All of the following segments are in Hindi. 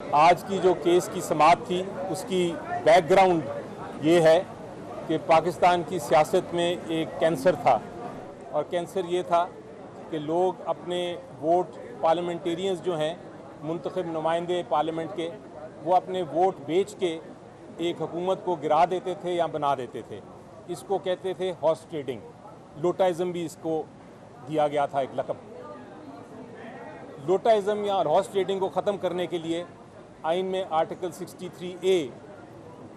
आज की जो केस की समाअत थी उसकी बैकग्राउंड ये है कि पाकिस्तान की सियासत में एक कैंसर था और कैंसर ये था कि लोग अपने वोट पार्लियामेंटेरियंस जो हैं मुंतखब नुमाइंदे पार्लियामेंट के वो अपने वोट बेच के एक हुकूमत को गिरा देते थे या बना देते थे। इसको कहते थे हॉर्स ट्रेडिंग, लोटाइज़म भी इसको दिया गया था एक लक़ब। लोटाइज़म या हॉर्स ट्रेडिंग को ख़त्म करने के लिए आइन में आर्टिकल 63A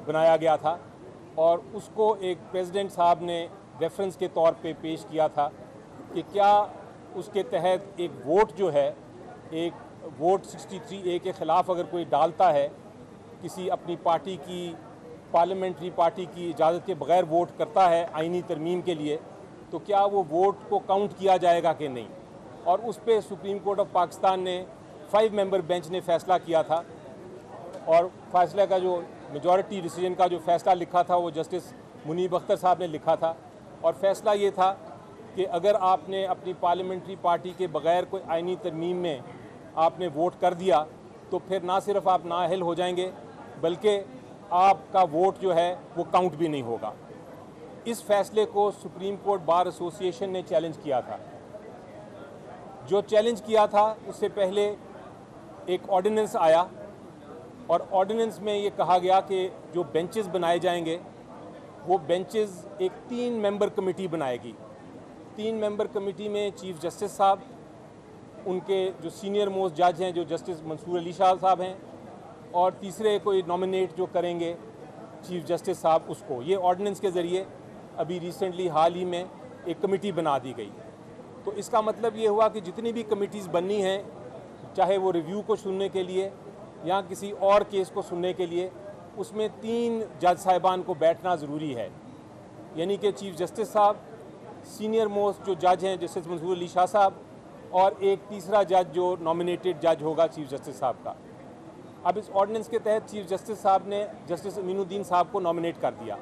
बनाया गया था और उसको एक प्रेसिडेंट साहब ने रेफरेंस के तौर पे पेश किया था कि क्या उसके तहत एक वोट जो है, एक वोट 63A के ख़िलाफ़ अगर कोई डालता है, किसी अपनी पार्टी की पार्लियामेंट्री पार्टी की इजाज़त के बग़ैर वोट करता है आइनी तरमीम के लिए, तो क्या वो वोट को काउंट किया जाएगा कि नहीं। और उस पर सुप्रीम कोर्ट ऑफ पाकिस्तान ने 5 मेंबर बेंच ने फ़ैसला किया था और फैसले का जो मेजॉरिटी डिसीजन का जो फ़ैसला लिखा था वो जस्टिस मुनीब अख्तर साहब ने लिखा था। और फ़ैसला ये था कि अगर आपने अपनी पार्लियामेंट्री पार्टी के बग़ैर कोई आइनी तरमीम में आपने वोट कर दिया तो फिर ना सिर्फ आप नाअहल हो जाएंगे बल्कि आपका वोट जो है वो काउंट भी नहीं होगा। इस फ़ैसले को सुप्रीम कोर्ट बार एसोसिएशन ने चैलेंज किया था। जो चैलेंज किया था उससे पहले एक ऑर्डिनेंस आया और ऑर्डिनेंस में ये कहा गया कि जो बेंचेस बनाए जाएंगे वो बेंचेस एक 3 मेंबर कमेटी बनाएगी। 3 मेंबर कमेटी में चीफ़ जस्टिस साहब, उनके जो सीनियर मोस्ट जज हैं जो जस्टिस मंसूर अली शाह साहब हैं, और तीसरे कोई नॉमिनेट जो करेंगे चीफ़ जस्टिस साहब उसको। ये ऑर्डिनेंस के ज़रिए अभी रिसेंटली हाल ही में एक कमेटी बना दी गई। तो इसका मतलब ये हुआ कि जितनी भी कमेटीज़ बननी हैं, चाहे वो रिव्यू को सुनने के लिए या किसी और केस को सुनने के लिए, उसमें 3 जज साहिबान को बैठना ज़रूरी है। यानी कि चीफ़ जस्टिस साहब, सीनियर मोस्ट जो जज हैं जस्टिस मंसूर अली शाह साहब, और एक तीसरा जज जो नॉमिनेटेड जज होगा चीफ़ जस्टिस साहब का। अब इस ऑर्डिनेंस के तहत चीफ़ जस्टिस साहब ने जस्टिस अमीनुद्दीन साहब को नॉमिनेट कर दिया।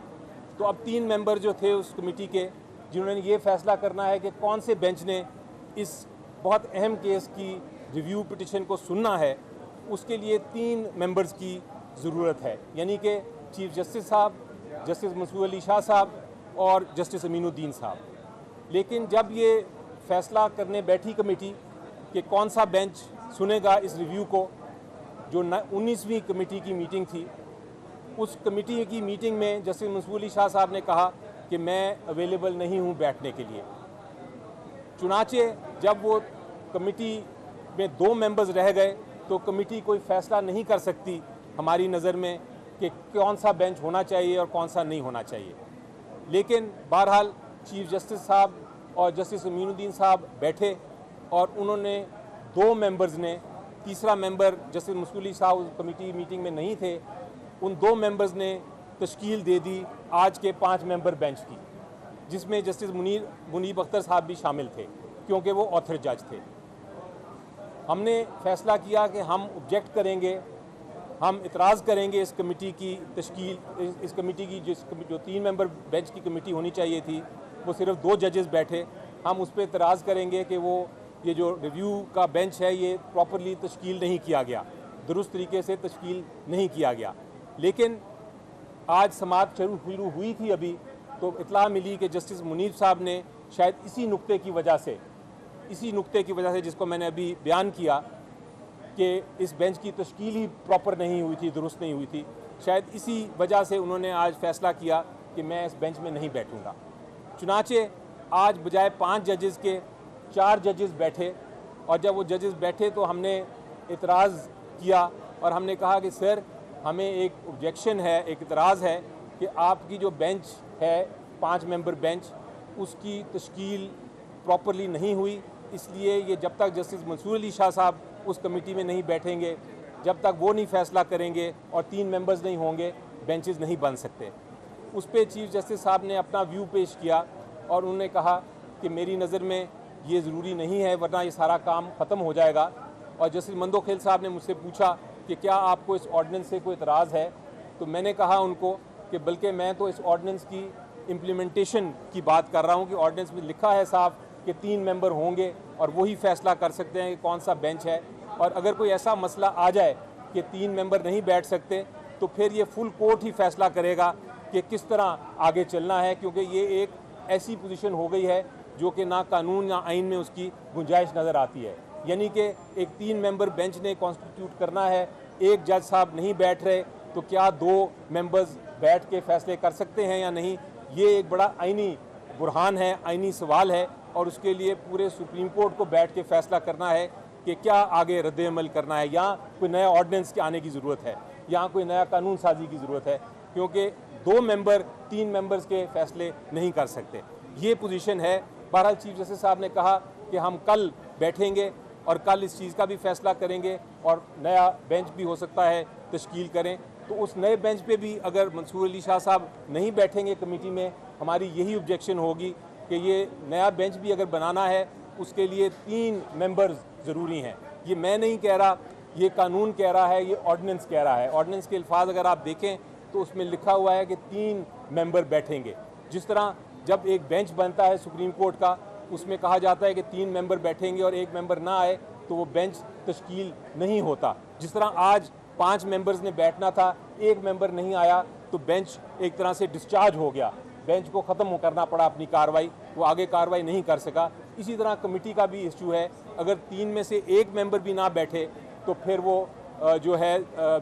तो अब 3 मेंबर जो थे उस कमेटी के, जिन्होंने ये फ़ैसला करना है कि कौन से बेंच ने इस बहुत अहम केस की रिव्यू पिटिशन को सुनना है, उसके लिए 3 मेंबर्स की ज़रूरत है। यानी कि चीफ़ जस्टिस साहब, जस्टिस मंसूर अली शाह साहब और जस्टिस अमीनुद्दीन साहब। लेकिन जब ये फ़ैसला करने बैठी कमेटी कि कौन सा बेंच सुनेगा इस रिव्यू को, जो 19वीं कमेटी की मीटिंग थी, उस कमेटी की मीटिंग में जस्टिस मंसूर अली शाह साहब ने कहा कि मैं अवेलेबल नहीं हूँ बैठने के लिए। चुनाचे जब वो कमेटी में 2 मेंबर्स रह गए तो कमेटी कोई फ़ैसला नहीं कर सकती हमारी नज़र में कि कौन सा बेंच होना चाहिए और कौन सा नहीं होना चाहिए। लेकिन बहरहाल चीफ़ जस्टिस साहब और जस्टिस अमीनुद्दीन साहब बैठे और उन्होंने 2 मेंबर्स ने, तीसरा मेंबर जस्टिस मंसूर अली साहब उस कमेटी मीटिंग में नहीं थे, उन 2 मेंबर्स ने तश्कील दे दी आज के 5 मेंबर बेंच की, जिसमें जस्टिस मुनीब अख्तर साहब भी शामिल थे क्योंकि वो ऑथर जज थे। हमने फ़ैसला किया कि हम ऑब्जेक्ट करेंगे, हम इतराज़ करेंगे इस कमेटी की तश्कील, इस कमेटी की जो 3 मेंबर बेंच की कमेटी होनी चाहिए थी वो सिर्फ 2 जजेस बैठे। हम उस पर इतराज़ करेंगे कि वो ये जो रिव्यू का बेंच है ये प्रॉपरली तश्कील नहीं किया गया, दुरुस्त तरीके से तश्कील नहीं किया गया। लेकिन आज समाअत शुरू हुई थी अभी तो इत्तला मिली कि जस्टिस मुनीब साहब ने शायद इसी नुक्ते की वजह से जिसको मैंने अभी बयान किया कि इस बेंच की तश्कील ही प्रॉपर नहीं हुई थी, दुरुस्त नहीं हुई थी, शायद इसी वजह से उन्होंने आज फ़ैसला किया कि मैं इस बेंच में नहीं बैठूंगा। चुनाचे आज बजाय 5 जजेस के 4 जजेस बैठे और जब वो जजेस बैठे तो हमने इतराज़ किया और हमने कहा कि सर, हमें एक ऑब्जेक्शन है, एक इतराज़ है कि आपकी जो बेंच है 5 मेंबर बेंच, उसकी तश्कील प्रॉपरली नहीं हुई, इसलिए ये जब तक जस्टिस मंसूर अली शाह साहब उस कमेटी में नहीं बैठेंगे, जब तक वो नहीं फ़ैसला करेंगे और 3 मेंबर्स नहीं होंगे, बेंचेस नहीं बन सकते। उस पर चीफ़ जस्टिस साहब ने अपना व्यू पेश किया और उन्होंने कहा कि मेरी नज़र में ये ज़रूरी नहीं है वरना ये सारा काम ख़त्म हो जाएगा। और जस्टिस मंदोखेल साहब ने मुझसे पूछा कि क्या आपको इस ऑर्डिनेंस से कोई इतराज़ है, तो मैंने कहा उनको कि बल्कि मैं तो इस ऑर्डिनेंस की इम्प्लीमेंटेशन की बात कर रहा हूँ कि ऑर्डिनेंस में लिखा है साफ कि 3 मेंबर होंगे और वही फ़ैसला कर सकते हैं कि कौन सा बेंच है। और अगर कोई ऐसा मसला आ जाए कि 3 मेंबर नहीं बैठ सकते, तो फिर ये फुल कोर्ट ही फैसला करेगा कि किस तरह आगे चलना है, क्योंकि ये एक ऐसी पोजीशन हो गई है जो कि ना कानून या आइन में उसकी गुंजाइश नज़र आती है। यानी कि एक 3 मेंबर बेंच ने कॉन्स्टिट्यूट करना है, एक जज साहब नहीं बैठ रहे, तो क्या 2 मेंबर्स बैठ के फैसले कर सकते हैं या नहीं? ये एक बड़ा आइनी बुरहान है, आइनी सवाल है, और उसके लिए पूरे सुप्रीम कोर्ट को बैठ के फैसला करना है कि क्या आगे रद्द-ए-अमल करना है, या कोई नया ऑर्डिनेंस के आने की ज़रूरत है, या कोई नया कानून साजी की ज़रूरत है, क्योंकि 2 मेंबर 3 मेंबर्स के फैसले नहीं कर सकते। ये पोजीशन है। बहरहाल चीफ जस्टिस साहब ने कहा कि हम कल बैठेंगे और कल इस चीज़ का भी फैसला करेंगे और नया बेंच भी हो सकता है तश्कील करें। तो उस नए बेंच पे भी अगर मंसूर अली शाह साहब नहीं बैठेंगे कमेटी में, हमारी यही ऑब्जेक्शन होगी कि ये नया बेंच भी अगर बनाना है उसके लिए 3 मेंबर्स ज़रूरी हैं। ये मैं नहीं कह रहा, ये कानून कह रहा है, ये ऑर्डिनेंस कह रहा है। ऑर्डिनेंस के अल्फाज अगर आप देखें तो उसमें लिखा हुआ है कि 3 मेंबर बैठेंगे। जिस तरह जब एक बेंच बनता है सुप्रीम कोर्ट का, उसमें कहा जाता है कि 3 मेंबर बैठेंगे और एक मेंबर ना आए तो वो बेंच तश्कील नहीं होता। जिस तरह आज 5 मेंबर्स ने बैठना था, एक मेंबर नहीं आया, तो बेंच एक तरह से डिस्चार्ज हो गया, बेंच को ख़त्म करना पड़ा अपनी कार्रवाई, वो आगे कार्रवाई नहीं कर सका। इसी तरह कमेटी का भी इशू है, अगर 3 में से एक मेंबर भी ना बैठे तो फिर वो जो है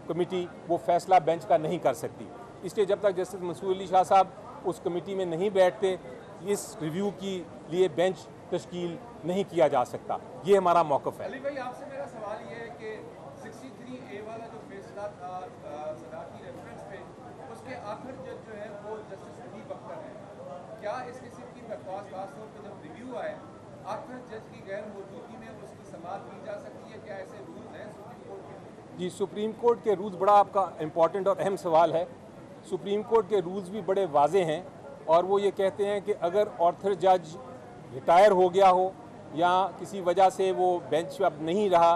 कमेटी वो फैसला बेंच का नहीं कर सकती। इसलिए जब तक जस्टिस मंसूर अली शाह साहब उस कमेटी में नहीं बैठते, इस रिव्यू की लिए बेंच तश्कील नहीं किया जा सकता। ये हमारा मौक़िफ़ है। अली भाई, आपसे मेरा सवाल ये है कि 63A वाला जो फैसला था सदारती रेफरेंस पे, उसके आखिर जज जो है वो जस्टिस वहीद अख्तर है। क्या इस किस्म की दरख्वास्त खासतौर पर जब रिव्यू आए, आखिर जज की गैर मौजूदगी में उसकी समाअत की जा सकती है? क्या ऐसे रूल्स हैं सुप्रीम कोर्ट के? जी, सुप्रीम कोर्ट के रूल्स बड़ा आपका इम्पॉर्टेंट और अहम सवाल है। सुप्रीम कोर्ट के रूल्स भी बड़े वाजे हैं और वो ये कहते हैं कि अगर ऑर्थर जज रिटायर हो गया हो या किसी वजह से वो बेंच अब नहीं रहा,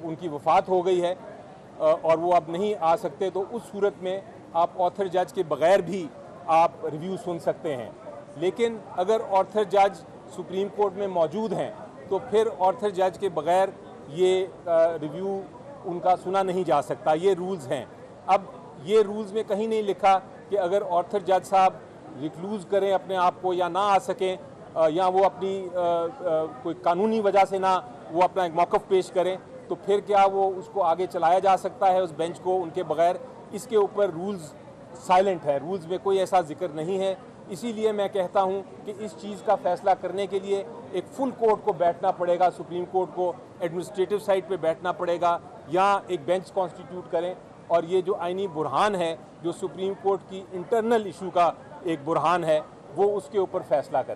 उनकी वफ़ात हो गई है और वो अब नहीं आ सकते, तो उस सूरत में आप ऑर्थर जज के बग़ैर भी आप रिव्यू सुन सकते हैं। लेकिन अगर ऑर्थर जज सुप्रीम कोर्ट में मौजूद हैं तो फिर ऑर्थर जज के बग़ैर ये रिव्यू उनका सुना नहीं जा सकता। ये रूल्स हैं। अब ये रूल्स में कहीं नहीं लिखा कि अगर ऑर्थर जज साहब रिक्लूज़ करें अपने आप को या ना आ सकें, या वो अपनी कोई कानूनी वजह से ना वो अपना एक मौक़िफ़ पेश करें, तो फिर क्या वो उसको आगे चलाया जा सकता है उस बेंच को उनके बग़ैर? इसके ऊपर रूल्स साइलेंट है, रूल्स में कोई ऐसा जिक्र नहीं है। इसीलिए मैं कहता हूँ कि इस चीज़ का फ़ैसला करने के लिए एक फुल कोर्ट को बैठना पड़ेगा, सुप्रीम कोर्ट को एडमिनिस्ट्रेटिव साइड पे बैठना पड़ेगा, या एक बेंच कॉन्स्टिट्यूट करें और ये जो आइनी बुरहान है, जो सुप्रीम कोर्ट की इंटरनल इशू का एक बुरहान है, वो उसके ऊपर फैसला करें।